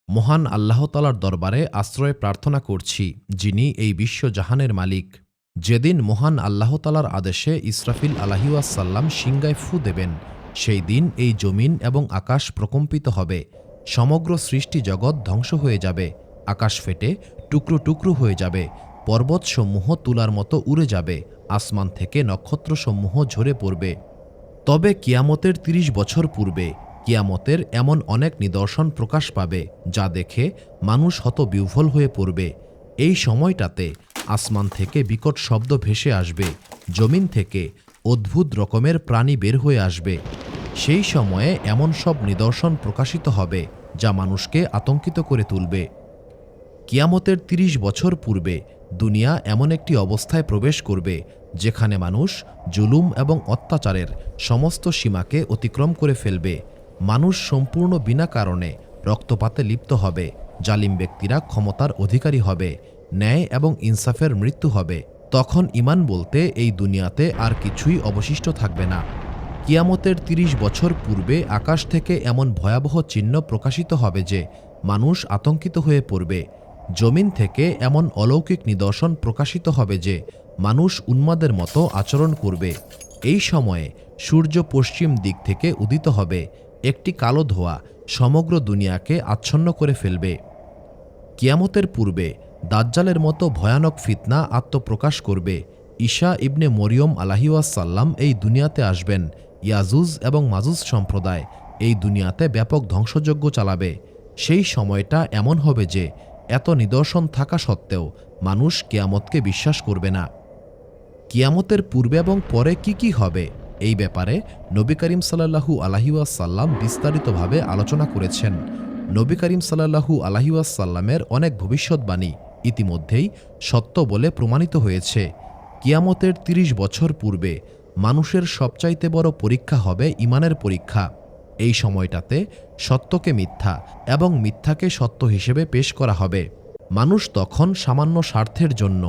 মহান আল্লাহ তাআলার দরবারে আশ্রয় প্রার্থনা করছি, যিনি এই বিশ্বজাহানের মালিক। যেদিন মহান আল্লাহ তাআলার আদেশে ইসরাফিল আলাইহিসসালাম সিংগায় ফু দেবেন, সেই দিন এই জমিন এবং আকাশ প্রকম্পিত হবে। সমগ্র সৃষ্টি জগৎ ধ্বংস হয়ে যাবে, আকাশ ফেটে টুকরো টুকরো হয়ে যাবে, পর্বতসমূহ তুলার মতো উড়ে যাবে, আসমান থেকে নক্ষত্রসমূহ ঝরে পড়বে। তবে কিয়ামতের ৩০ বছর পূর্বে কিয়ামতের এমন অনেক নিদর্শন প্রকাশ পাবে, যা দেখে মানুষ হতবিহ্বল হয়ে পড়বে। এই সময়টাতে আসমান থেকে বিকট শব্দ ভেসে আসবে, জমিন থেকে অদ্ভুত রকমের প্রাণী বের হয়ে আসবে। সেই সময়ে এমন সব নিদর্শন প্রকাশিত হবে, যা মানুষকে আতঙ্কিত করে তুলবে। কিয়ামতের ৩০ বছর পূর্বে দুনিয়া এমন একটি অবস্থায় প্রবেশ করবে, যেখানে মানুষ জুলুম এবং অত্যাচারের সমস্ত সীমাকে অতিক্রম করে ফেলবে। মানুষ সম্পূর্ণ বিনা কারণে রক্তপাতে লিপ্ত হবে, জালিম ব্যক্তিরা ক্ষমতার অধিকারী হবে, ন্যায় এবং ইনসাফের মৃত্যু হবে। তখন ঈমান বলতে এই দুনিয়াতে আর কিছুই অবশিষ্ট থাকবে না। কিয়ামতের ৩০ বছর পূর্বে আকাশ থেকে এমন ভয়াবহ চিহ্ন প্রকাশিত হবে যে মানুষ আতঙ্কিত হয়ে পড়বে। জমিন থেকে এমন অলৌকিক নিদর্শন প্রকাশিত হবে যে মানুষ উন্মাদের মতো আচরণ করবে। এই সময়ে সূর্য পশ্চিম দিক থেকে উদিত হবে, একটি কালো ধোঁয়া সমগ্র দুনিয়াকে আচ্ছন্ন করে ফেলবে। কিয়ামতের পূর্বে দাজ্জালের মতো ভয়ানক ফিতনা আত্মপ্রকাশ করবে। ঈসা ইবনে মরিয়ম আলাইহিসসালাম এই দুনিয়াতে আসবেন। ইয়াজুজ এবং মাজুজ সম্প্রদায় এই দুনিয়াতে ব্যাপক ধ্বংসযজ্ঞ চালাবে। সেই সময়টা এমন হবে যে এত নিদর্শন থাকা সত্ত্বেও মানুষ কিয়ামতকে বিশ্বাস করবে না। কিয়ামতের পূর্বে এবং পরে কি হবে, এই ব্যাপারে নবী করিম সাল্লাল্লাহু আলাইহি ওয়াসাল্লাম বিস্তারিতভাবে আলোচনা করেছেন। নবী করিম সাল্লাল্লাহু আলাইহি ওয়াসাল্লামের অনেক ভবিষ্যৎবাণী ইতিমধ্যেই সত্য বলে প্রমাণিত হয়েছে। কিয়ামতের ৩০ বছর পূর্বে মানুষের সবচাইতে বড় পরীক্ষা হবে ঈমানের পরীক্ষা। এই সময়টাতে সত্যকে মিথ্যা এবং মিথ্যাকে সত্য হিসেবে পেশ করা হবে। মানুষ তখন সামান্য স্বার্থের জন্য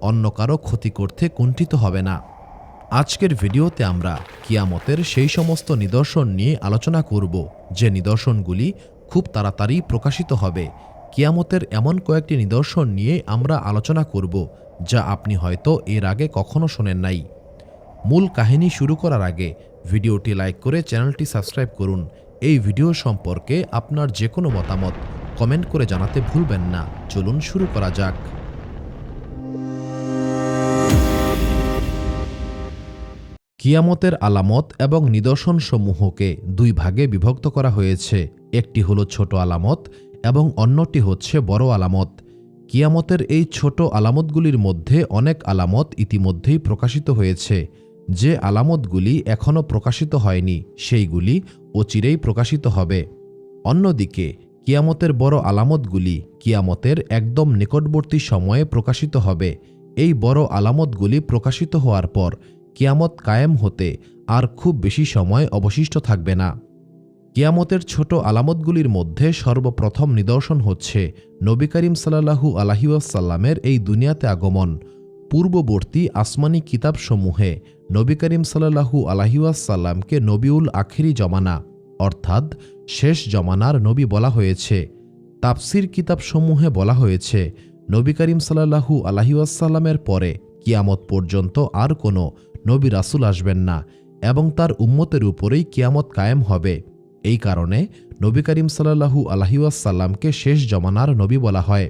অন্য কারো ক্ষতি করতে কুণ্ঠিত হবে না। আজকের ভিডিওতে আমরা কিয়ামতের সেই সমস্ত নিদর্শন নিয়ে আলোচনা করব, যে নিদর্শনগুলি খুব তাড়াতাড়ি প্রকাশিত হবে। কিয়ামতের এমন কয়েকটি নিদর্শন নিয়ে আমরা আলোচনা করব, যা আপনি হয়তো এর আগে কখনো শোনেন নাই। মূল কাহিনী শুরু করার আগে ভিডিওটি লাইক করে চ্যানেলটি সাবস্ক্রাইব করুন। এই ভিডিও সম্পর্কে আপনার যে কোনো মতামত কমেন্ট করে জানাতে ভুলবেন না। চলুন শুরু করা যাক। কিয়ামতের আলামত এবং নিদর্শনসমূহকে দুই ভাগে বিভক্ত করা হয়েছে। একটি হলো ছোট আলামত এবং অন্যটি হচ্ছে বড় আলামত। কিয়ামতের এই ছোট আলামতগুলির মধ্যে অনেক আলামত ইতিমধ্যেই প্রকাশিত হয়েছে। যে আলামতগুলি এখনও প্রকাশিত হয়নি, সেইগুলি অচিরেই প্রকাশিত হবে। অন্যদিকে কিয়ামতের বড় আলামতগুলি কিয়ামতের একদম নিকটবর্তী সময়ে প্রকাশিত হবে। এই বড় আলামতগুলি প্রকাশিত হওয়ার পর কিয়ামত কায়েম হতে আর খুব বেশি সময় অবশিষ্ট থাকবে না। কিয়ামতের ছোট আলামতগুলির মধ্যে সর্বপ্রথম নিদর্শন হচ্ছে নবী করিম সাল্লাল্লাহু আলাইহি ওয়াসাল্লামের এই দুনিয়াতে আগমন। পূর্ববর্তী আসমানি কিতাবসমূহে নবী করিম সাল্লাল্লাহু আলাইহি ওয়াসাল্লামকে নবিউল আখিরি জমানা অর্থাৎ শেষ জমানার নবী বলা হয়েছে। তাফসির কিতাবসমূহে বলা হয়েছে নবী করিম সাল্লাল্লাহু আলাইহি ওয়াসাল্লামের পরে কিয়ামত পর্যন্ত আর কোনো নবী রাসূল আসবেন না এবং তার উম্মতের উপরেই কিয়ামত কায়েম হবে। এই কারণে নবী করিম সাল্লাল্লাহু আলাইহি ওয়াসাল্লামকে শেষ জমানার নবী বলা হয়।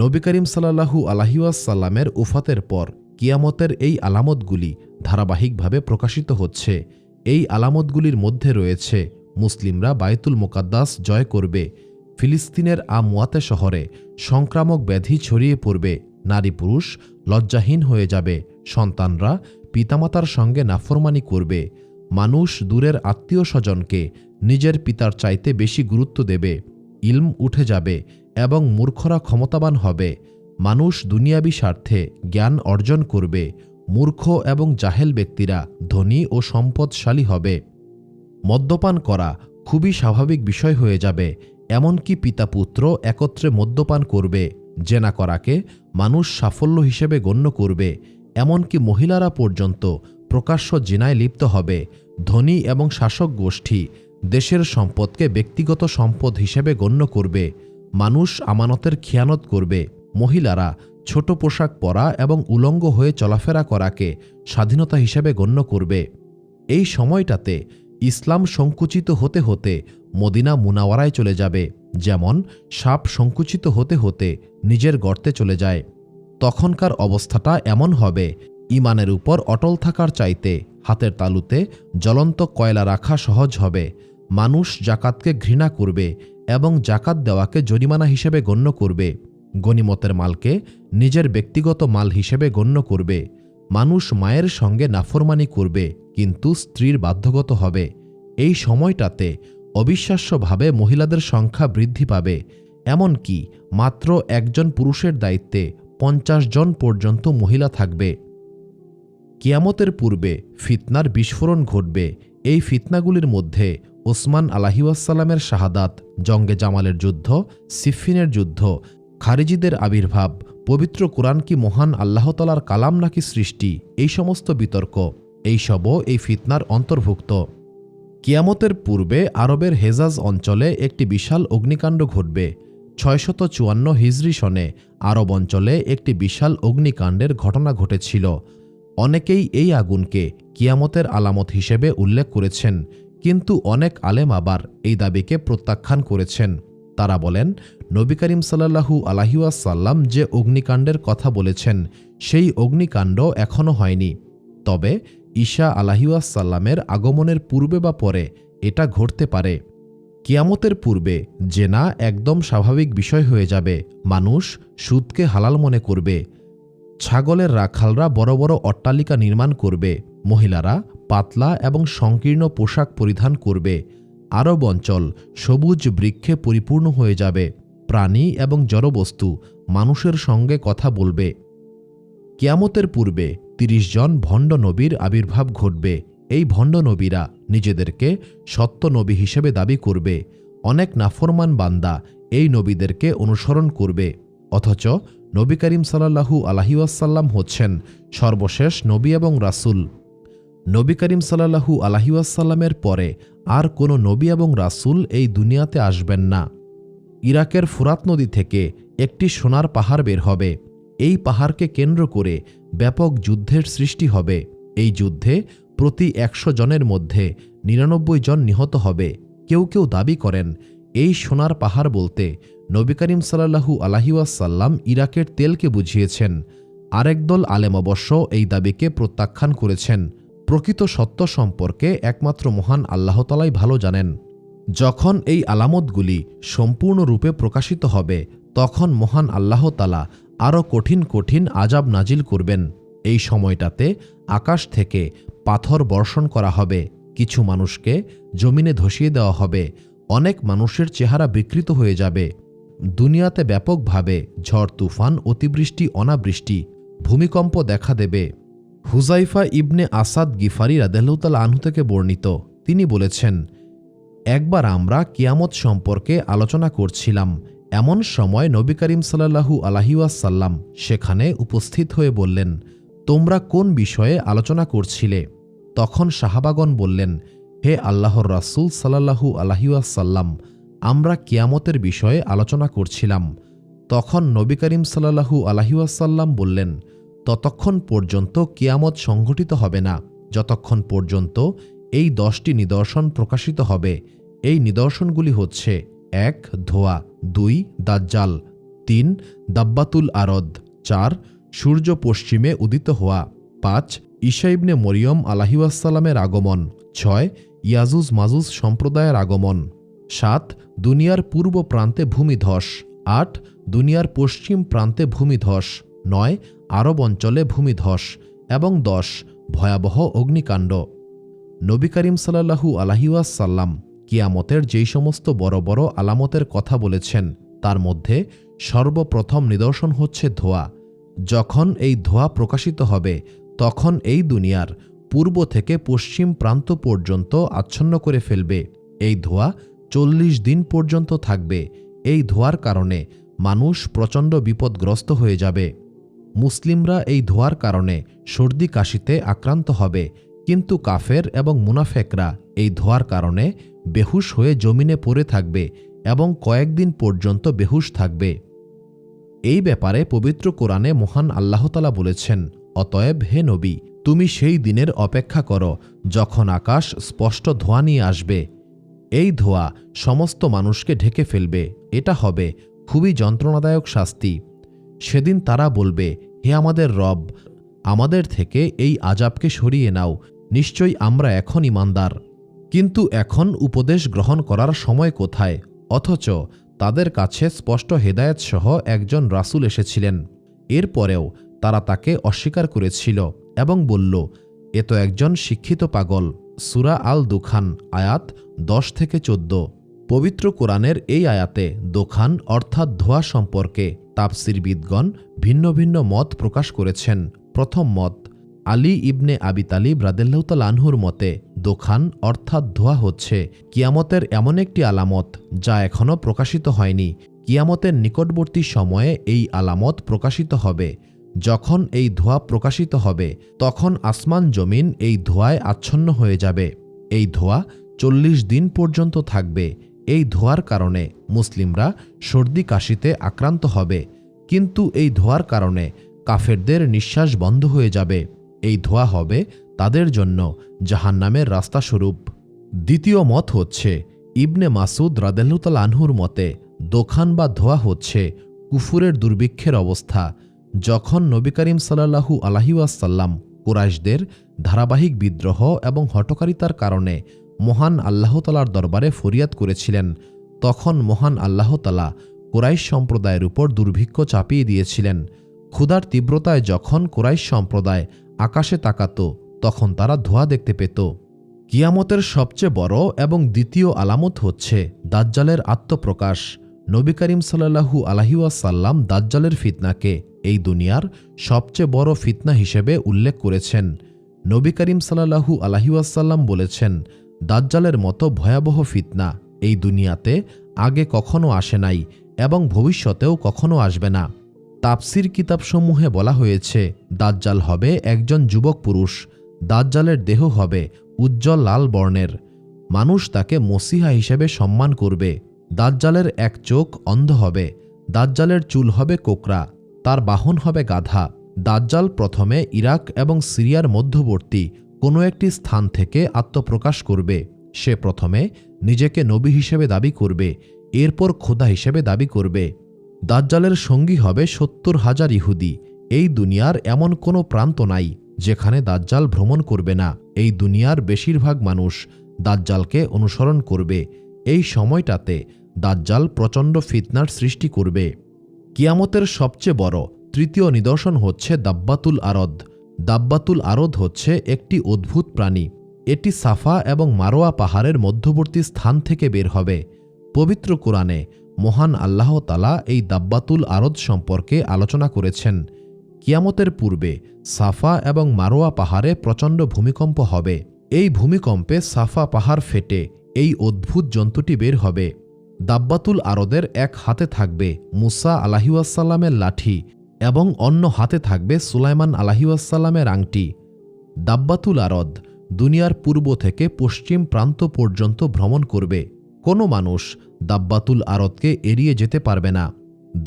নবী করিম সাল্লাল্লাহু আলাইহি ওয়াসাল্লামের উফাতের পর কিয়ামতের এই আলামতগুলি ধারাবাহিকভাবে প্রকাশিত হচ্ছে। এই আলামতগুলির মধ্যে রয়েছে মুসলিমরা বাইতুল মুকাদ্দাস জয় করবে, ফিলিস্তিনের আমওয়াতে শহরে সংক্রামক ব্যাধি ছড়িয়ে পড়বে, নারী পুরুষ লজ্জাহীন হয়ে যাবে, সন্তানরা পিতামাতার সঙ্গে নাফরমানি করবে, মানুষ দূরের আত্মীয় স্বজনকে নিজের পিতার চাইতে বেশি গুরুত্ব দেবে, ইলম উঠে যাবে এবং মূর্খরা ক্ষমতাবান হবে, মানুষ দুনিয়াবী স্বার্থে জ্ঞান অর্জন করবে, মূর্খ এবং জাহেল ব্যক্তিরা ধনী ও সম্পদশালী হবে। মদ্যপান করা খুবই স্বাভাবিক বিষয় হয়ে যাবে, এমনকি পিতা পুত্র একত্রে মদ্যপান করবে, জেনা করাকে মানুষ সাফল্য হিসেবে গণ্য করবে, এমনকি মহিলারা পর্যন্ত প্রকাশ্য জিনায় লিপ্ত হবে, ধনী এবং শাসক গোষ্ঠী দেশের সম্পদকে ব্যক্তিগত সম্পদ হিসেবে গণ্য করবে, মানুষ আমানতের খেয়ানত করবে। মহিলারা ছোট পোশাক পরা এবং উলঙ্গ হয়ে চলাফেরা করাকে স্বাধীনতা হিসেবে গণ্য করবে। এই সময়টাতে ইসলাম সংকুচিত হতে হতে মদিনা মুনাওয়ারায় চলে যাবে, যেমন সাপ সংকুচিত হতে হতে নিজের গর্তে চলে যায়। তখনকার অবস্থাটা এমন হবে, ইমানের উপর অটল থাকার চাইতে হাতের তালুতে জ্বলন্ত কয়লা রাখা সহজ হবে। মানুষ জাকাতকে ঘৃণা করবে এবং জাকাত দেওয়াকে জরিমানা হিসেবে গণ্য করবে। গনিমতের মালকে নিজের ব্যক্তিগত মাল হিসেবে গণ্য করবে। মানুষ মায়ের সঙ্গে নাফরমানি করবে, কিন্তু স্ত্রীর বাধ্যগত হবে। এই সময়টাতে অবিশ্বাস্যভাবে মহিলাদের সংখ্যা বৃদ্ধি পাবে। এমনকি মাত্র একজন পুরুষের দায়িত্বে 50 জন পর্যন্ত মহিলা থাকবে। কিয়ামতের পূর্বে ফিতনার বিস্ফোরণ ঘটবে। এই ফিতনাগুলির মধ্যে ওসমান আলাইহিওয়াসাল্লামের শাহাদাত, জঙ্গে জামালের যুদ্ধ, সিফফিনের যুদ্ধ, খারিজিদের আবির্ভাব, পবিত্র কোরআন কি মহান আল্লাহ তাআলার কালাম নাকি সৃষ্টি, এই সমস্ত বিতর্ক, এইসবও এই ফিতনার অন্তর্ভুক্ত। কিয়ামতের পূর্বে আরবের হেজাজ অঞ্চলে একটি বিশাল অগ্নিকাণ্ড ঘটবে। 654 হিজরি সনে আরব অঞ্চলে একটি বিশাল অগ্নিকাণ্ডের ঘটনা ঘটেছিল। অনেকেই এই আগুনকে কিয়ামতের আলামত হিসেবে উল্লেখ করেছেন, কিন্তু অনেক আলেম আবার এই দাবিকে প্রত্যাখ্যান করেছেন। তারা বলেন, নবী করিম সাল্লাল্লাহু আলাইহি ওয়াসাল্লাম যে অগ্নিকাণ্ডের কথা বলেছেন সেই অগ্নিকাণ্ড এখনও হয়নি। তবে ঈসা আলাইহি ওয়াসাল্লামের আগমনের পূর্বে বা পরে এটা ঘটতে পারে। কিয়ামতের পূর্বে জেনা একদম স্বাভাবিক বিষয় হয়ে যাবে। মানুষ সুদকে হালাল মনে করবে। ছাগলের রাখালরা বড় বড় অট্টালিকা নির্মাণ করবে। মহিলারা পাতলা এবং সংকীর্ণ পোশাক পরিধান করবে। আরব অঞ্চল সবুজ বৃক্ষে পরিপূর্ণ হয়ে যাবে। প্রাণী এবং জড়বস্তু মানুষের সঙ্গে কথা বলবে। কিয়ামতের পূর্বে 30 জন ভণ্ড নবীর আবির্ভাব ঘটবে। এই ভণ্ড নবীরা নিজেদেরকে সত্য নবী হিসেবে দাবি করবে। অনেক নাফরমান বান্দা এই নবীদেরকে অনুসরণ করবে, অথচ নবী করিম সাল্লাল্লাহু আলাইহি ওয়াসাল্লাম হচ্ছেন সর্বশেষ নবী এবং রাসূল। নবী করিম সাল্লাল্লাহু আলাইহি ওয়াসাল্লামের পরে আর কোনো নবী এবং রাসূল এই দুনিয়াতে আসবেন না। ইরাকের ফুরাত নদী থেকে একটি সোনার পাহাড় বের হবে। এই পাহাড়কে কেন্দ্র করে ব্যাপক যুদ্ধের সৃষ্টি হবে। এই যুদ্ধে প্রতি 100 জনের মধ্যে 99 জন নিহত হবে। কেউ কেউ দাবি করেন এই সোনার পাহাড় বলতে নবী করিম সাল্লাল্লাহু আলাইহি ওয়াসাল্লাম ইরাকের তেলকে বুঝিয়েছেন। আরেক দল আলেম অবশ্য এই দাবিকে প্রত্যাখ্যান করেছেন। প্রকৃত সত্য সম্পর্কে একমাত্র মহান আল্লাহ তাআলাই ভালো জানেন। যখন এই আলামতগুলি সম্পূর্ণরূপে প্রকাশিত হবে, তখন মহান আল্লাহ তাআলা আরও কঠিন কঠিন আযাব নাজিল করবেন। এই সময়টাতে আকাশ থেকে পাথর বর্ষণ করা হবে। কিছু মানুষকে জমিনে ধসিয়ে দেওয়া হবে। অনেক মানুষের চেহারা বিকৃত হয়ে যাবে। দুনিয়াতে ব্যাপকভাবে ঝড় তুফান, অতিবৃষ্টি, অনাবৃষ্টি, ভূমিকম্প দেখা দেবে। হুযাইফা ইবনে আসাদ গিফারি রাদিয়াল্লাহু তাআলা আনহু থেকে বর্ণিত, তিনি বলেছেন, একবার আমরা কিয়ামত সম্পর্কে আলোচনা করছিলাম। এমন সময় নবী করিম সাল্লাল্লাহু আলাইহি ওয়াসাল্লাম সেখানে উপস্থিত হয়ে বললেন, তোমরা কোন বিষয়ে আলোচনা করছিলে? তখন সাহাবাগণ বললেন, হে আল্লাহর রাসূল সাল্লাল্লাহু আলাইহি ওয়াসাল্লাম, আমরা কিয়ামতের বিষয়ে আলোচনা করছিলাম। তখন নবী করিম সাল্লাল্লাহু আলাইহি ওয়াসাল্লাম বললেন, ততক্ষণ পর্যন্ত কিয়ামত সংঘটিত হবে না যতক্ষণ পর্যন্ত এই 10টি নিদর্শন প্রকাশিত হবে। এই নিদর্শনগুলি হচ্ছে: 1. ধোঁয়া, 2. দাজ্জাল, 3. দাব্বাতুল আরদ, 4. সূর্য পশ্চিমে উদিত হওয়া, 5. ঈসা ইবনে মরিয়ম আলাইহিস সালামের আগমন, 6. ইয়াজুজ মাজুজ সম্প্রদায়ের আগমন, 7. দুনিয়ার পূর্ব প্রান্তে ভূমিধস, 8. দুনিয়ার পশ্চিম প্রান্তে ভূমিধস, 9. আরব অঞ্চলে ভূমিধস এবং 10. ভয়াবহ অগ্নিকাণ্ড। নবী করিম সাল্লাল্লাহু আলাইহি ওয়াসাল্লাম কিয়ামতের যেই সমস্ত বড় বড় আলামতের কথা বলেছেন, তার মধ্যে সর্বপ্রথম নিদর্শন হচ্ছে ধোঁয়া। যখন এই ধোঁয়া প্রকাশিত হবে, তখন এই দুনিয়ার পূর্ব থেকে পশ্চিম প্রান্ত পর্যন্ত আচ্ছন্ন করে ফেলবে। এই ধোঁয়া 40 দিন পর্যন্ত থাকবে। এই ধোঁয়ার কারণে মানুষ প্রচণ্ড বিপদগ্রস্ত হয়ে যাবে। মুসলিমরা এই ধোঁয়ার কারণে সর্দি কাশিতে আক্রান্ত হবে, কিন্তু কাফের এবং মুনাফেকরা এই ধোঁয়ার কারণে বেহুশ হয়ে জমিনে পড়ে থাকবে এবং কয়েকদিন পর্যন্ত বেহুশ থাকবে। এই ব্যাপারে পবিত্র কোরআনে মহান আল্লাহ তাআলা বলেছেন, অতএব হে নবী, তুমি সেই দিনের অপেক্ষা করো যখন আকাশ স্পষ্ট ধোঁয়া নিয়ে আসবে। এই ধোঁয়া সমস্ত মানুষকে ঢেকে ফেলবে। এটা হবে খুবই যন্ত্রণাদায়ক শাস্তি। সেদিন তারা বলবে, হে আমাদের রব, আমাদের থেকে এই আযাবকে সরিয়ে নাও, নিশ্চয়ই আমরা এখন ঈমানদার। কিন্তু এখন উপদেশ গ্রহণ করার সময় কোথায়? অথচ তাদের কাছে স্পষ্ট হেদায়েত সহ একজন রাসূল এসেছিলেন। এরপরেও তারা তাকে অস্বীকার করেছিল এবং বলল, এ তো একজন শিক্ষিত পাগল। সূরা আল দুখান আয়াত 10-14। পবিত্র কোরআনের এই আয়াতে দোখান অর্থাৎ ধোঁয়া সম্পর্কে তাফসিরবিদগণ ভিন্ন ভিন্ন মত প্রকাশ করেছেন। প্রথম মত, আলী ইবনে আবি তালিব রাদিয়াল্লাহু তাআলা আনহুর মতে দোখান অর্থাৎ ধোঁয়া হচ্ছে কিয়ামতের এমন একটি আলামত যা এখনও প্রকাশিত হয়নি। কিয়ামতের নিকটবর্তী সময়ে এই আলামত প্রকাশিত হবে। যখন এই ধোঁয়া প্রকাশিত হবে তখন আসমান জমিন এই ধোঁয়ায় আচ্ছন্ন হয়ে যাবে। এই ধোঁয়া 40 দিন পর্যন্ত থাকবে। এই ধোঁয়ার কারণে মুসলিমরা সর্দি কাশিতে আক্রান্ত হবে, কিন্তু এই ধোঁয়ার কারণে কাফেরদের নিঃশ্বাস বন্ধ হয়ে যাবে। এই ধোঁয়া হবে তাদের জন্য জাহান্নামের রাস্তাস্বরূপ। দ্বিতীয় মত হচ্ছে ইবনে মাসুদ রাদিয়াল্লাহু তাআলা আনহুর মতে দোখান বা ধোঁয়া হচ্ছে কুফুরের দুর্ভিক্ষের অবস্থা। যখন নবী করিম সাল্লাল্লাহু আলাইহি ওয়াসাল্লাম কুরাইশদের ধারাবাহিক বিদ্রোহ এবং হঠকারিতার কারণে মহান আল্লাহ তাআলার দরবারে ফরিয়াদ করেছিলেন, তখন মহান আল্লাহ তাআলা কুরাইশ সম্প্রদায়ের উপর দুর্ভিক্ষ চাপিয়ে দিয়েছিলেন। ক্ষুধার তীব্রতায় যখন কুরাইশ সম্প্রদায় আকাশে তাকাত তখন তারা ধোঁয়া দেখতে পেত। কিয়ামতের সবচেয়ে বড় এবং দ্বিতীয় আলামত হচ্ছে দাজ্জালের আত্মপ্রকাশ। নবী করিম সাল্লাল্লাহু আলাইহি ওয়াসাল্লাম দাজ্জালের ফিতনাকে এই দুনিয়ার সবচেয়ে বড় ফিতনা হিসেবে উল্লেখ করেছেন। নবী করিম সাল্লাল্লাহু আলাইহি ওয়াসাল্লাম বলেছেন, দাজ্জালের মতো ভয়াবহ ফিতনা এই দুনিয়াতে আগে কখনো আসে নাই এবং ভবিষ্যতেও কখনো আসবে না। তাফসির কিতাবসমূহে বলা হয়েছে, দাজ্জাল হবে একজন যুবক পুরুষ। দাজ্জালের দেহ হবে উজ্জ্বল লাল বর্ণের। মানুষ তাকে মসিহা হিসেবে সম্মান করবে। দাজ্জালের এক চোখ অন্ধ হবে। দাজ্জালের চুল হবে কোকড়া। তার বাহন হবে গাধা। দাজ্জাল প্রথমে ইরাক এবং সিরিয়ার মধ্যবর্তী কোনো একটি স্থান থেকে আত্মপ্রকাশ করবে। সে প্রথমে নিজেকে নবী হিসেবে দাবি করবে, এরপর খোদা হিসেবে দাবি করবে। দাজ্জালের সঙ্গী হবে 70,000 ইহুদি। এই দুনিয়ার এমন কোনো প্রান্ত নাই যেখানে দাজ্জাল ভ্রমণ করবে না। এই দুনিয়ার বেশিরভাগ মানুষ দাজ্জালকে অনুসরণ করবে। এই সময়টাতে দাজ্জাল প্রচণ্ড ফিতনার সৃষ্টি করবে। কিয়ামতের সবচেয়ে বড় তৃতীয় নিদর্শন হচ্ছে দাব্বাতুল আরদ। দাব্বাতুল আরদ হচ্ছে একটি অদ্ভুত প্রাণী। এটি সাফা এবং মারোয়া পাহাড়ের মধ্যবর্তী স্থান থেকে বের হবে। পবিত্র কোরআনে মহান আল্লাহ তাআলা এই দাব্বাতুল আরদ সম্পর্কে আলোচনা করেছেন। কিয়ামতের পূর্বে সাফা এবং মারোয়া পাহাড়ে প্রচণ্ড ভূমিকম্প হবে। এই ভূমিকম্পে সাফা পাহাড় ফেটে এই অদ্ভুত জন্তুটি বের হবে। দাব্বাতুল আরদের এক হাতে থাকবে মুসা আলাইহিওয়াসাল্লামের লাঠি এবং অন্য হাতে থাকবে সুলাইমান আলাইহিওয়াসাল্লামের আংটি। দাব্বাতুল আরদ দুনিয়ার পূর্ব থেকে পশ্চিম প্রান্ত পর্যন্ত ভ্রমণ করবে। কোনো মানুষ দাব্বাতুল আরদকে এড়িয়ে যেতে পারবে না।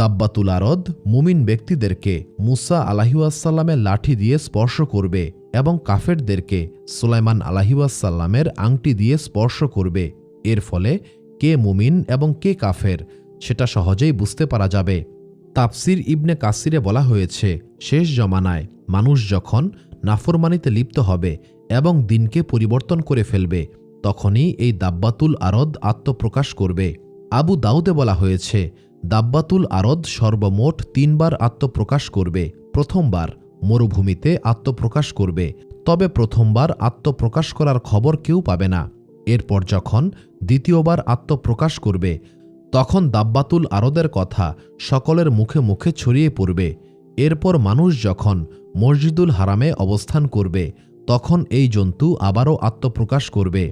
দাব্বাতুল আরদ মুমিন ব্যক্তিদেরকে মুসা আলাইহিওয়াসাল্লামের লাঠি দিয়ে স্পর্শ করবে এবং কাফেরদেরকে সুলাইমান আলাইহিওয়াসাল্লামের আংটি দিয়ে স্পর্শ করবে। এর ফলে কে মুমিন এবং কে কাফের সেটা সহজেই বুঝতে পারা যাবে। তাফসির ইবনে কাসিরে বলা হয়েছে, শেষ জমানায় মানুষ যখন নাফরমানিতে লিপ্ত হবে এবং দিনকে পরিবর্তন করে ফেলবে, তখনই এই দাব্বাতুল আরদ আত্মপ্রকাশ করবে। আবু দাউদে বলা হয়েছে, দাব্বাতুল আরদ সর্বমোট 3 বার আত্মপ্রকাশ করবে। প্রথমবার মরুভূমিতে আত্মপ্রকাশ করবে, তবে প্রথমবার আত্মপ্রকাশ করার খবর কেউ পাবে না। এরপর যখন দ্বিতীয়বার আত্মপ্রকাশ করবে তখন দাব্বাতুল আরদের কথা সকলের মুখে মুখে ছড়িয়ে পড়বে। এরপর মানুষ যখন মসজিদুল হারামে অবস্থান করবে তখন এই জন্তু আবারও আত্মপ্রকাশ করবে।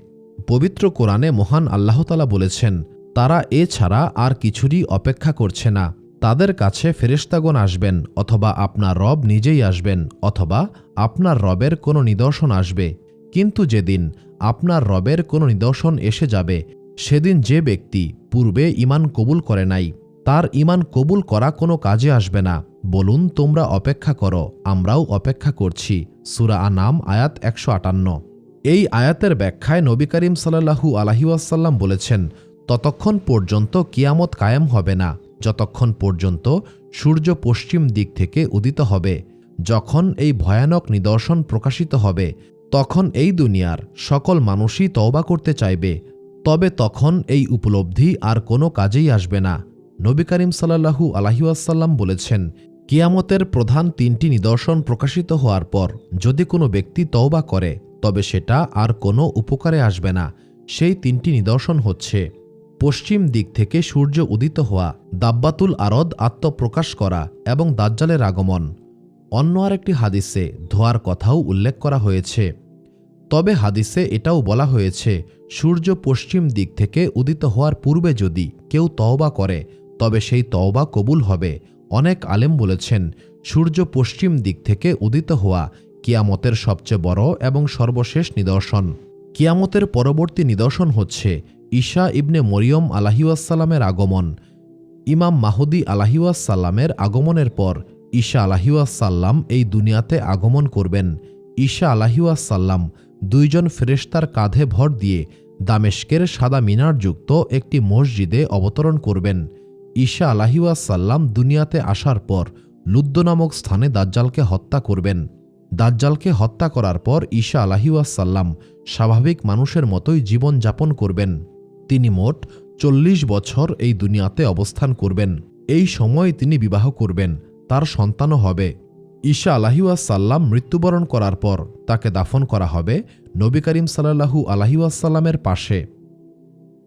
পবিত্র কোরআনে মহান আল্লাহ তাআলা বলেছেন, তারা এছাড়া আর কিছুরই অপেক্ষা করছে না। তাদের কাছে ফেরেশতাগণ আসবেন, অথবা আপনার রব নিজেই আসবেন, অথবা আপনার রবের কোনো নিদর্শন আসবে। কিন্তু যেদিন আপনার রবের কোনো নিদর্শন এসে যাবে সেদিন যে ব্যক্তি পূর্বে ঈমান কবুল করে নাই, তার ঈমান কবুল করা কোনো কাজে আসবে না। বলুন, তোমরা অপেক্ষা করো, আমরাও অপেক্ষা করছি। সূরা আনাম আয়াত ১৫৮। এই আয়াতের ব্যাখ্যায় নবী করিম সাল্লাল্লাহু আলাইহি ওয়াসাল্লাম বলেছেন, ততক্ষণ পর্যন্ত কিয়ামত কায়েম হবে না যতক্ষণ পর্যন্ত সূর্য পশ্চিম দিক থেকে উদিত হবে। যখন এই ভয়ানক নিদর্শন প্রকাশিত হবে, তখন এই দুনিয়ার সকল মানুষই তওবা করতে চাইবে, তবে তখন এই উপলব্ধি আর কোনো কাজেই আসবে না। নবী করিম সাল্লাল্লাহু আলাইহি ওয়াসাল্লাম বলেছেন, কিয়ামতের প্রধান তিনটি নিদর্শন প্রকাশিত হওয়ার পর যদি কোনো ব্যক্তি তওবা করে, তবে সেটা আর কোনো উপকারে আসবে না। সেই তিনটি নিদর্শন হচ্ছে: পশ্চিম দিক থেকে সূর্য উদিত হওয়া, দাব্বাতুল আরদ আত্মপ্রকাশ করা এবং দাজ্জালের আগমন। অন্য আরেকটি হাদিসে ধোঁয়ার কথাও উল্লেখ করা হয়েছে। তবে হাদিসে এটাও বলা হয়েছে, সূর্য পশ্চিম দিক থেকে উদিত হওয়ার পূর্বে যদি কেউ তওবা করে, তবে সেই তওবা কবুল হবে। অনেক আলেম বলেছেন, সূর্য পশ্চিম দিক থেকে উদিত হওয়া কিয়ামতের সবচেয়ে বড় এবং সর্বশেষ নিদর্শন। কিয়ামতের পরবর্তী নিদর্শন হচ্ছে ঈসা ইবনে মরিয়ম আলাইহিওয়াসসালামের আগমন। ইমাম মাহদী আলাইহিওয়াসসালামের আগমনের পর ঈসা আলাইহিওয়াসসাল্লাম এই দুনিয়াতে আগমন করবেন। ঈসা আলাইহিওয়াসসাল্লাম দুইজন ফেরেশতার কাঁধে ভর দিয়ে দামেস্কের সাদা মিনারযুক্ত একটি মসজিদে অবতরণ করবেন। ঈসা আলাইহিওয়াসসাল্লাম দুনিয়াতে আসার পর লুদ্দ নামক স্থানে দাজ্জালকে হত্যা করবেন। দাজ্জালকে হত্যা করার পর ঈসা আলাইহিওয়াসসাল্লাম স্বাভাবিক মানুষের মতোই জীবন যাপন করবেন। তিনি মোট ৪০ বছর এই দুনিয়াতে অবস্থান করবেন। এই সময় তিনি বিবাহ করবেন, তার সন্তানও হবে। ঈসা আলাইহিওয়াসসাল্লাম মৃত্যুবরণ করার পর তাকে দাফন করা হবে নবী করিম সাল্লাল্লাহু আলাইহিওয়াসাল্লামের পাশে।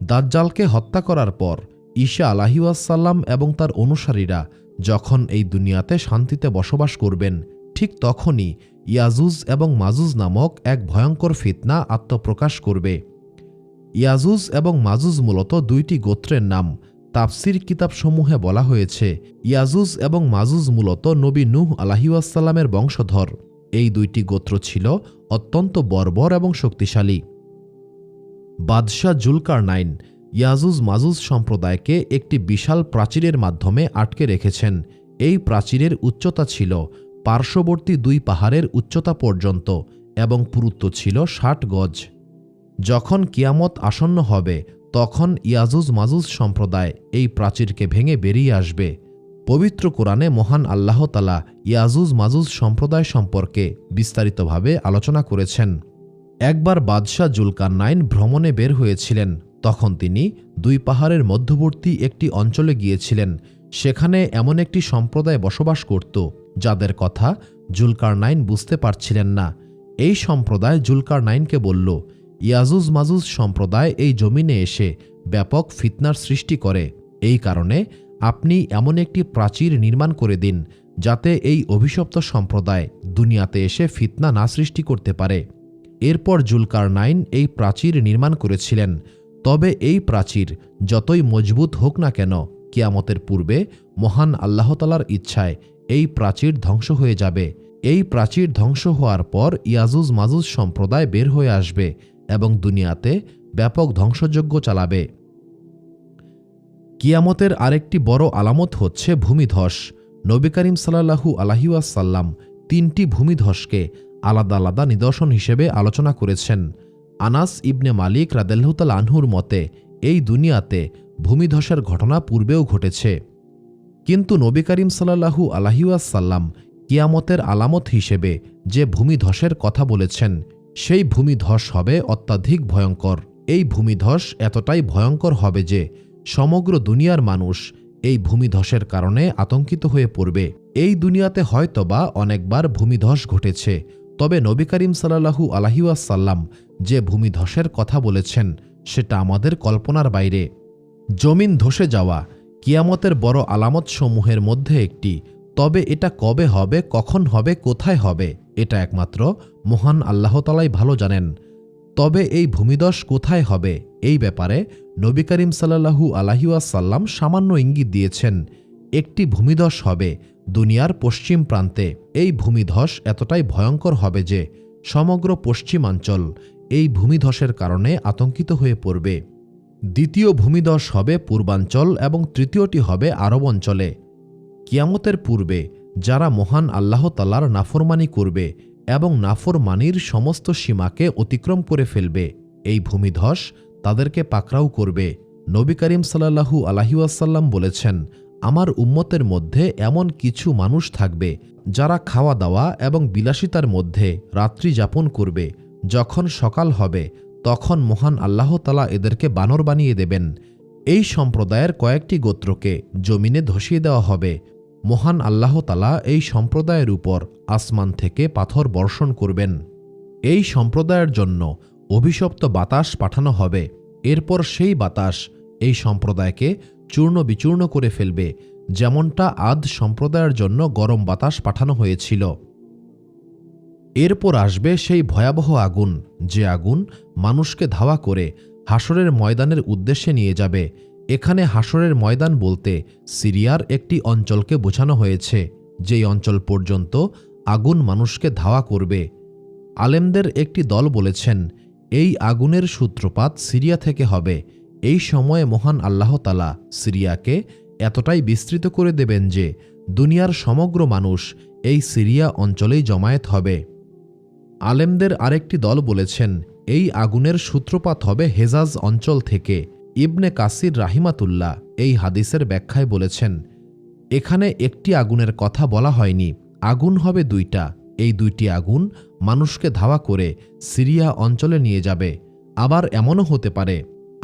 দাজ্জালকে হত্যা করার পর ঈসা আলাইহিওয়াসাল্লাম এবং তার অনুসারীরা যখন এই দুনিয়াতে শান্তিতে বসবাস করবেন, ঠিক তখনই ইয়াজুজ এবং মাজুজ নামক এক ভয়ঙ্কর ফিতনা আত্মপ্রকাশ করবে। ইয়াজুজ এবং মাজুজ মূলত দুইটি গোত্রের নাম। তাফসির কিতাবসমূহে বলা হয়েছে, ইয়াজুজ এবং মাজুজ মূলত নবী নূহ আলাইহিওয়াসসালামের বংশধর। এই দুইটি গোত্র ছিল অত্যন্ত বর্বর এবং শক্তিশালী। বাদশাহ জুলকারনাইন ইয়াজুজ মাজুজ সম্প্রদায়কে একটি বিশাল প্রাচীরের মাধ্যমে আটকে রেখেছেন। এই প্রাচীরের উচ্চতা ছিল পার্শ্ববর্তী দুই পাহাড়ের উচ্চতা পর্যন্ত এবং পুরুত্ব ছিল ৬০ গজ। যখন কিয়ামত আসন্ন হবে, তখন ইয়াজুজ মাজুজ সম্প্রদায় এই প্রাচীরকে ভেঙে বেরিয়ে আসবে। পবিত্র কোরআনে মহান আল্লাহ তাআলা ইয়াজুজ মাজুজ সম্প্রদায় সম্পর্কে বিস্তারিতভাবে আলোচনা করেছেন। একবার বাদশাহ জুলকারনাইন ভ্রমণে বের হয়েছিলেন। তখন তিনি দুই পাহাড়ের মধ্যবর্তী একটি অঞ্চলে গিয়েছিলেন। সেখানে এমন একটি সম্প্রদায় বসবাস করত, যাদের কথা জুলকারনাইন বুঝতে পারছিলেন না। এই সম্প্রদায় জুলকারনাইনকে বলল, ইয়াজুজ মাজুজ সম্প্রদায় এই জমিনে এসে ব্যাপক ফিতনার সৃষ্টি করে। এই কারণে আপনি এমন একটি প্রাচীর নির্মাণ করে দিন, যাতে এই অভিশপ্ত সম্প্রদায় দুনিয়াতে এসে ফিতনা না সৃষ্টি করতে পারে। এরপর জুলকারনাইন এই প্রাচীর নির্মাণ করেছিলেন। তবে এই প্রাচীর যতই মজবুত হোক না কেন, কিয়ামতের পূর্বে মহান আল্লাহ তাআলার ইচ্ছায় এই প্রাচীর ধ্বংস হয়ে যাবে। এই প্রাচীর ধ্বংস হওয়ার পর ইয়াজুজ মাজুজ সম্প্রদায় বের হয়ে আসবে এবং দুনিয়াতে ব্যাপক ধ্বংসযজ্ঞ চালাবে। কিয়ামতের আরেকটি বড় আলামত হচ্ছে ভূমিধস। নবী করিম সাল্লাল্লাহু আলাইহি ওয়াসাল্লাম ৩টি ভূমিধসকে আলাদা আলাদা নিদর্শন হিসেবে আলোচনা করেছেন। আনাস ইবনে মালিক রাদিয়াল্লাহু তাআলা আনহুর মতে, এই দুনিয়াতে ভূমিধসের ঘটনা পূর্বেও ঘটেছে, কিন্তু নবী করিম সাল্লাল্লাহু আলাইহি ওয়াসাল্লাম কিয়ামতের আলামত হিসেবে যে ভূমিধসের কথা বলেছেন, সেই ভূমিধস হবে অত্যাধিক ভয়ঙ্কর। এই ভূমিধস এতটাই ভয়ঙ্কর হবে যে সমগ্র দুনিয়ার মানুষ এই ভূমিধসের কারণে আতঙ্কিত হয়ে পড়বে। এই দুনিয়াতে হয়তোবা অনেকবার ভূমিধস ঘটেছে, তবে নবী করিম সাল্লাল্লাহু আলাইহি ওয়াসাল্লাম যে ভূমিধসের কথা বলেছেন, সেটা আমাদের কল্পনার বাইরে। জমিন ধসে যাওয়া কিয়ামতের বড় আলামতসমূহের মধ্যে একটি। তবে এটা কবে হবে, কখন হবে, কোথায় হবে, এটা একমাত্র মহান আল্লাহ তাআলাই ভালো জানেন। তবে এই ভূমিধস কোথায় হবে, এই ব্যাপারে নবী করিম সাল্লাল্লাহু আলাইহি ওয়াসাল্লাম সামান্য ইঙ্গিত দিয়েছেন। একটি ভূমিধস হবে দুনিয়ার পশ্চিম প্রান্তে। এই ভূমিধস এতটাই ভয়ঙ্কর হবে যে সমগ্র পশ্চিমাঞ্চল এই ভূমিধসের কারণে আতঙ্কিত হয়ে পড়বে। দ্বিতীয় ভূমিধস হবে পূর্বাঞ্চল এবং তৃতীয়টি হবে আরব অঞ্চলে। কিয়ামতের পূর্বে যারা মহান আল্লাহ তাআলার নাফরমানি করবে এবং নাফরমানির সমস্ত সীমাকে অতিক্রম করে ফেলবে, এই ভূমিধস তাদেরকে পাকড়াও করবে। নবী করিম সাল্লাল্লাহু আলাইহি ওয়াসাল্লাম বলেছেন, আমার উম্মতের মধ্যে এমন কিছু মানুষ থাকবে যারা খাওয়া দাওয়া এবং বিলাসিতার মধ্যে রাত্রি যাপন করবে। যখন সকাল হবে তখন মহান আল্লাহ তাআলা এদেরকে বানর বানিয়ে দেবেন। এই সম্প্রদায়ের কয়েকটি গোত্রকে জমিনে ধসিয়ে দেওয়া হবে। মহান আল্লাহ তাআলা এই সম্প্রদায়ের উপর আসমান থেকে পাথর বর্ষণ করবেন। এই সম্প্রদায়ের জন্য অভিশপ্ত বাতাস পাঠানো হবে। এরপর সেই বাতাস এই সম্প্রদায়কে চূর্ণ বিচূর্ণ করে ফেলবে, যেমনটা আদ সম্প্রদায়ের জন্য গরম বাতাস পাঠানো হয়েছিল। এরপর আসবে সেই ভয়াবহ আগুন, যে আগুন মানুষকে ধাওয়া করে হাসরের ময়দানের উদ্দেশ্যে নিয়ে যাবে। এখানে হাসরের ময়দান বলতে সিরিয়ার একটি অঞ্চলকে বোঝানো হয়েছে, যেই অঞ্চল পর্যন্ত আগুন মানুষকে ধাওয়া করবে। আলেমদের একটি দল বলেছেন, এই আগুনের সূত্রপাত সিরিয়া থেকে হবে। এই সময়ে মহান আল্লাহ তাআলা সিরিয়াকে এতটাই বিস্তৃত করে দেবেন যে দুনিয়ার সমগ্র মানুষ এই সিরিয়া অঞ্চলেই জমায়েত হবে। আলেমদের আরেকটি দল বলেছেন, এই আগুনের সূত্রপাত হবে হেজাজ অঞ্চল থেকে। ইবনে কাসির রাহিমাতুল্লাহ এই হাদিসের ব্যাখ্যায় বলেছেন, এখানে একটি আগুনের কথা বলা হয়নি, আগুন হবে দুইটা। এই দুইটি আগুন মানুষকে ধাওয়া করে সিরিয়া অঞ্চলে নিয়ে যাবে। আবার এমনও হতে পারে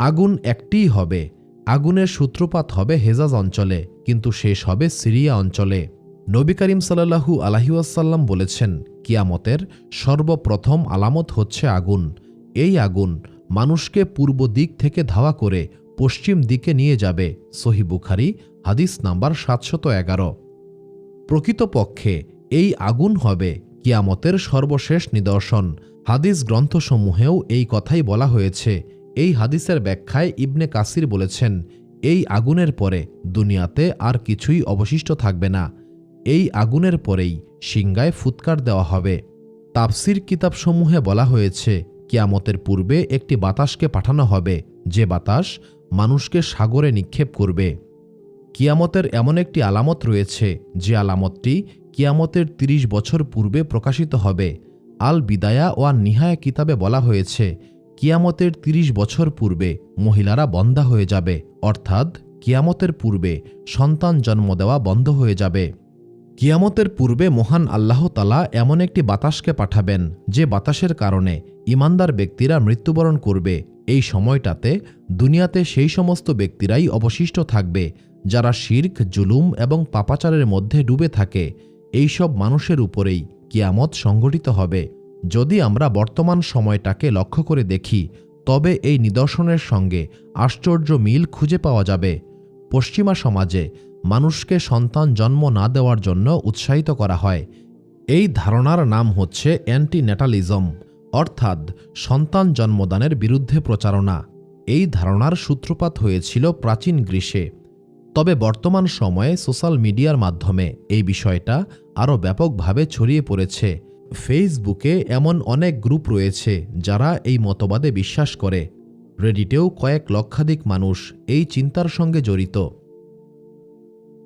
আগুন একটিই হবে, আগুনের সূত্রপাত হবে হেজাজ অঞ্চলে কিন্তু শেষ হবে সিরিয়া অঞ্চলে। নবী করিম সাল্লাল্লাহু আলাইহি ওয়াসাল্লাম বলেছেন, কিয়ামতের সর্বপ্রথম আলামত হচ্ছে আগুন। এই আগুন মানুষকে পূর্ব দিক থেকে ধাওয়া করে পশ্চিম দিকে নিয়ে যাবে। সহিহ বুখারী হাদিস নাম্বার 711। প্রকৃতপক্ষে এই আগুন হবে কিয়ামতের সর্বশেষ নিদর্শন। হাদিস গ্রন্থসমূহেও এই কথাই বলা হয়েছে। এই হাদিসের ব্যাখ্যায় ইবনে কাসির বলেছেন, এই আগুনের পরে দুনিয়াতে আর কিছুই অবশিষ্ট থাকবে না। এই আগুনের পরেই সিংগায় ফুৎকার দেওয়া হবে। তাফসির কিতাবসমূহে বলা হয়েছে, কিয়ামতের পূর্বে একটি বাতাসকে পাঠানো হবে, যে বাতাস মানুষকে সাগরে নিক্ষেপ করবে। কিয়ামতের এমন একটি আলামত রয়েছে, যে আলামতটি কিয়ামতের ৩০ বছর পূর্বে প্রকাশিত হবে। আল বিদায়া ওয়া নিহায়া কিতাবে বলা হয়েছে, কিয়ামতের ৩০ বছর পূর্বে মহিলারা বন্ধা হয়ে যাবে, অর্থাৎ কিয়ামতের পূর্বে সন্তান জন্ম দেওয়া বন্ধ হয়ে যাবে। কিয়ামতের পূর্বে মহান আল্লাহ তাআলা এমন একটি বাতাসকে পাঠাবেন, যে বাতাসের কারণে ঈমানদার ব্যক্তিরা মৃত্যুবরণ করবে। এই সময়টাতে দুনিয়াতে সেই সমস্ত ব্যক্তিরাই অবশিষ্ট থাকবে যারা শিরক, জুলুম এবং পাপাচারের মধ্যে ডুবে থাকে। এই সব মানুষের উপরেই কিয়ামত সংঘটিত হবে। যদি আমরা বর্তমান সময়টাকে লক্ষ্য করে দেখি, তবে এই নিদর্শনের সঙ্গে আশ্চর্য মিল খুঁজে পাওয়া যাবে। পশ্চিমা সমাজে মানুষকে সন্তান জন্ম না দেওয়ার জন্য উৎসাহিত করা হয়। এই ধারণার নাম হচ্ছে অ্যান্টিন্যাটালিজম, অর্থাৎ সন্তান জন্মদানের বিরুদ্ধে প্রচারণা। এই ধারণার সূত্রপাত হয়েছিল প্রাচীন গ্রীসে। তবে বর্তমান সময়ে সোশ্যাল মিডিয়ার মাধ্যমে এই বিষয়টা আরও ব্যাপকভাবে ছড়িয়ে পড়েছে। ফেসবুকে এমন অনেক গ্রুপ রয়েছে যারা এই মতবাদে বিশ্বাস করে। রেডিটেও কয়েক লক্ষাধিক মানুষ এই চিন্তার সঙ্গে জড়িত।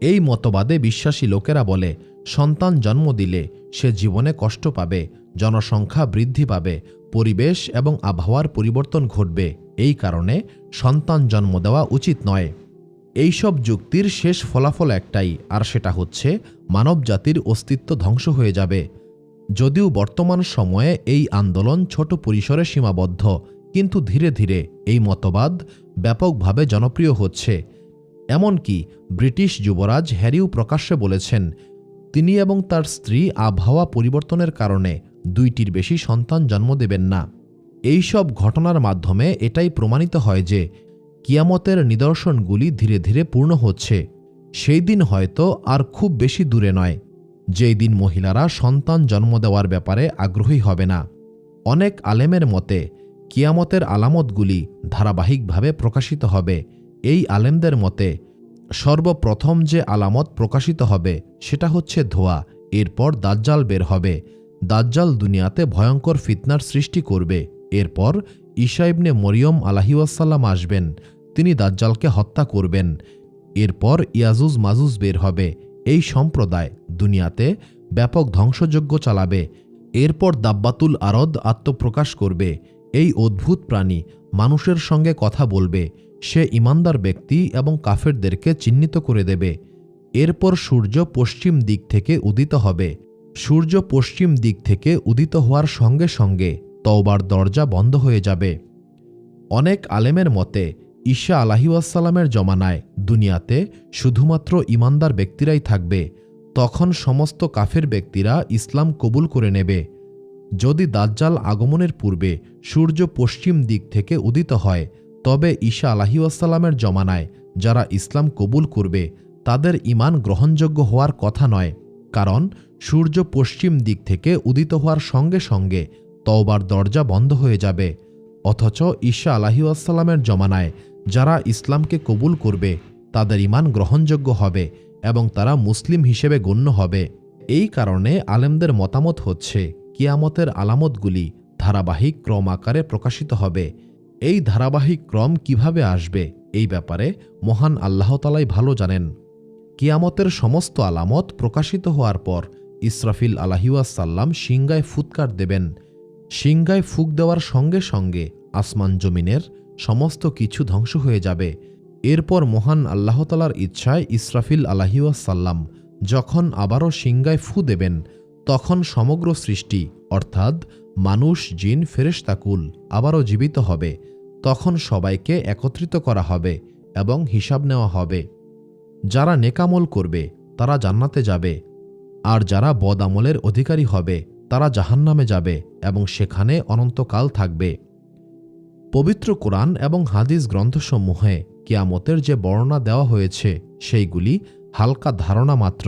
এই মতবাদে বিশ্বাসী লোকেরা বলে, সন্তান জন্ম দিলে সে জীবনে কষ্ট পাবে, জনসংখ্যা বৃদ্ধি পাবে, পরিবেশ এবং আবহাওয়ার পরিবর্তন ঘটবে। এই কারণে সন্তান জন্ম দেওয়া উচিত নয়। এইসব যুক্তির শেষ ফলাফল একটাই, আর সেটা হচ্ছে মানবজাতির অস্তিত্ব ধ্বংস হয়ে যাবে। যদিও বর্তমান সময়ে এই আন্দোলন ছোট পরিসরে সীমাবদ্ধ, কিন্তু ধীরে ধীরে এই মতবাদ ব্যাপকভাবে জনপ্রিয় হচ্ছে। এমনকি ব্রিটিশ যুবরাজ হ্যারিও প্রকাশ্যে বলেছেন, তিনি এবং তার স্ত্রী আবহাওয়া পরিবর্তনের কারণে 2টির বেশি সন্তান জন্ম দেবেন না। এইসব ঘটনার মাধ্যমে এটাই প্রমাণিত হয় যে কিয়ামতের নিদর্শনগুলি ধীরে ধীরে পূর্ণ হচ্ছে। সেই দিন হয়তো আর খুব বেশি দূরে নয়, যেই দিন মহিলারা সন্তান জন্ম দেওয়ার ব্যাপারে আগ্রহী হবে না। অনেক আলেমের মতে কিয়ামতের আলামতগুলি ধারাবাহিকভাবে প্রকাশিত হবে। এই আলেমদের মতে সর্বপ্রথম যে আলামত প্রকাশিত হবে সেটা হচ্ছে ধোঁয়া। এরপর দাজ্জাল বের হবে। দাজ্জাল দুনিয়াতে ভয়ঙ্কর ফিতনার সৃষ্টি করবে। এরপর ঈসা ইবনে মরিয়ম আলাইহিস সালাম আসবেন। তিনি দাজ্জালকে হত্যা করবেন। এরপর ইয়াজুজ মাজুজ বের হবে। এই সম্প্রদায় দুনিয়াতে ব্যাপক ধ্বংসযজ্ঞ চালাবে। এরপর দাব্বাতুল আরদ আত্মপ্রকাশ করবে। এই অদ্ভুত প্রাণী মানুষের সঙ্গে কথা বলবে। সে ঈমানদার ব্যক্তি এবং কাফেরদেরকে চিহ্নিত করে দেবে। এরপর সূর্য পশ্চিম দিক থেকে উদিত হবে। সূর্য পশ্চিম দিক থেকে উদিত হওয়ার সঙ্গে সঙ্গে তওবার দরজা বন্ধ হয়ে যাবে। অনেক আলেমের মতে ঈসা আলাইহিসসালামের জমানায় দুনিয়াতে শুধুমাত্র ঈমানদার ব্যক্তিরাই থাকবে। তখন সমস্ত কাফের ব্যক্তিরা ইসলাম কবুল করে নেবে। যদি দাজ্জাল আগমনের পূর্বে সূর্য পশ্চিম দিক থেকে উদিত হয়, তবে ঈসা আলাইহিসসালামের জমানায় যারা ইসলাম কবুল করবে তাদের ঈমান গ্রহণযোগ্য হওয়ার কথা নয়, কারণ সূর্য পশ্চিম দিক থেকে উদিত হওয়ার সঙ্গে সঙ্গে তওবার দরজা বন্ধ হয়ে যাবে। অথচ ঈসা আলাইহিসসালামের জমানায় যারা ইসলামকে কবুল করবে তাদের ঈমান গ্রহণযোগ্য হবে এবং তারা মুসলিম হিসেবে গণ্য হবে। এই কারণে আলেমদের মতামত হচ্ছে কিয়ামতের আলামতগুলি ধারাবাহিক ক্রম আকারে প্রকাশিত হবে। এই ধারাবাহিক ক্রম কিভাবে আসবে এই ব্যাপারে মহান আল্লাহ তাআলাই ভালো জানেন। কিয়ামতের সমস্ত আলামত প্রকাশিত হওয়ার পর ইসরাফিল আলাইহিসসালাম সিংগায় ফুৎকার দেবেন। সিংগায় ফুঁক দেওয়ার সঙ্গে সঙ্গে আসমান জমিনের সমস্ত কিছু ধ্বংস হয়ে যাবে। এরপর মহান আল্লাহ তাআলার ইচ্ছায় ইসরাফিল আলাইহিসসালাম যখন আবারও সিংগায় ফু দেবেন, তখন সমগ্র সৃষ্টি অর্থাৎ মানুষ, জিন, ফেরেশতাকুল আবারও জীবিত হবে। তখন সবাইকে একত্রিত করা হবে এবং হিসাব নেওয়া হবে। যারা নেকামল করবে তারা জান্নাতে যাবে, আর যারা বদামলের অধিকারী হবে তারা জাহান্নামে যাবে এবং সেখানে অনন্তকাল থাকবে। পবিত্র কোরআন এবং হাদিস গ্রন্থসমূহে কিয়ামতের যে বর্ণনা দেওয়া হয়েছে সেইগুলি হালকা ধারণা মাত্র।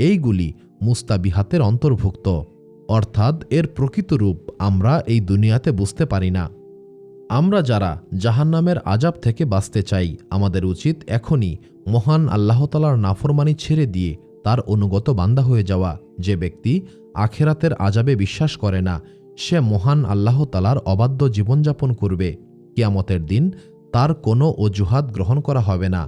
এইগুলি মুস্তাবিহাতের অন্তর্ভুক্ত, অর্থাৎ এর প্রকৃত রূপ আমরা এই দুনিয়াতে বুঝতে পারি না। আমরা যারা জাহান্নামের আযাব থেকে বাঁচতে চাই, আমাদের উচিত এখনই মহান আল্লাহ তাআলার নাফরমানি ছেড়ে দিয়ে তার অনুগত বান্দা হয়ে যাওয়া। যে ব্যক্তি আখেরাতের আযাবে বিশ্বাস করে না, সে মহান আল্লাহ তাআলার অবাধ্য জীবনযাপন করবে। কিয়ামতের দিন তার কোনো অজুহাত গ্রহণ করা হবে না।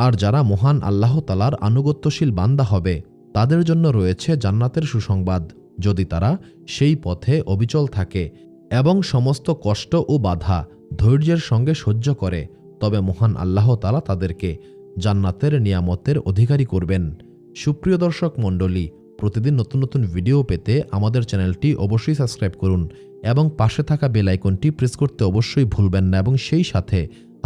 আর যারা মহান আল্লাহ তাআলার আনুগত্যশীল বান্দা হবে তাদের জন্য রয়েছে জান্নাতের সুসংবাদ, যদি তারা সেই পথে অবিচল থাকে এবং সমস্ত কষ্ট ও বাধা ধৈর্যের সঙ্গে সহ্য করে, তবে মহান আল্লাহ তাআলা তাদেরকে জান্নাতের নিয়ামতের অধিকারী করবেন। সুপ্রিয় দর্শক মণ্ডলী, প্রতিদিন নতুন নতুন ভিডিও পেতে আমাদের চ্যানেলটি অবশ্যই সাবস্ক্রাইব করুন এবং পাশে থাকা বেল আইকনটি প্রেস করতে অবশ্যই ভুলবেন না, এবং সেই সাথে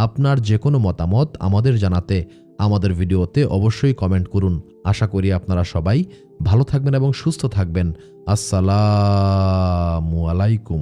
আপনার যে কোনো মতামত আমাদের জানাতে আমাদের ভিডিওতে অবশ্যই কমেন্ট করুন। আশা করি আপনারা সবাই ভালো থাকবেন এবং সুস্থ থাকবেন। আসসালামু আলাইকুম।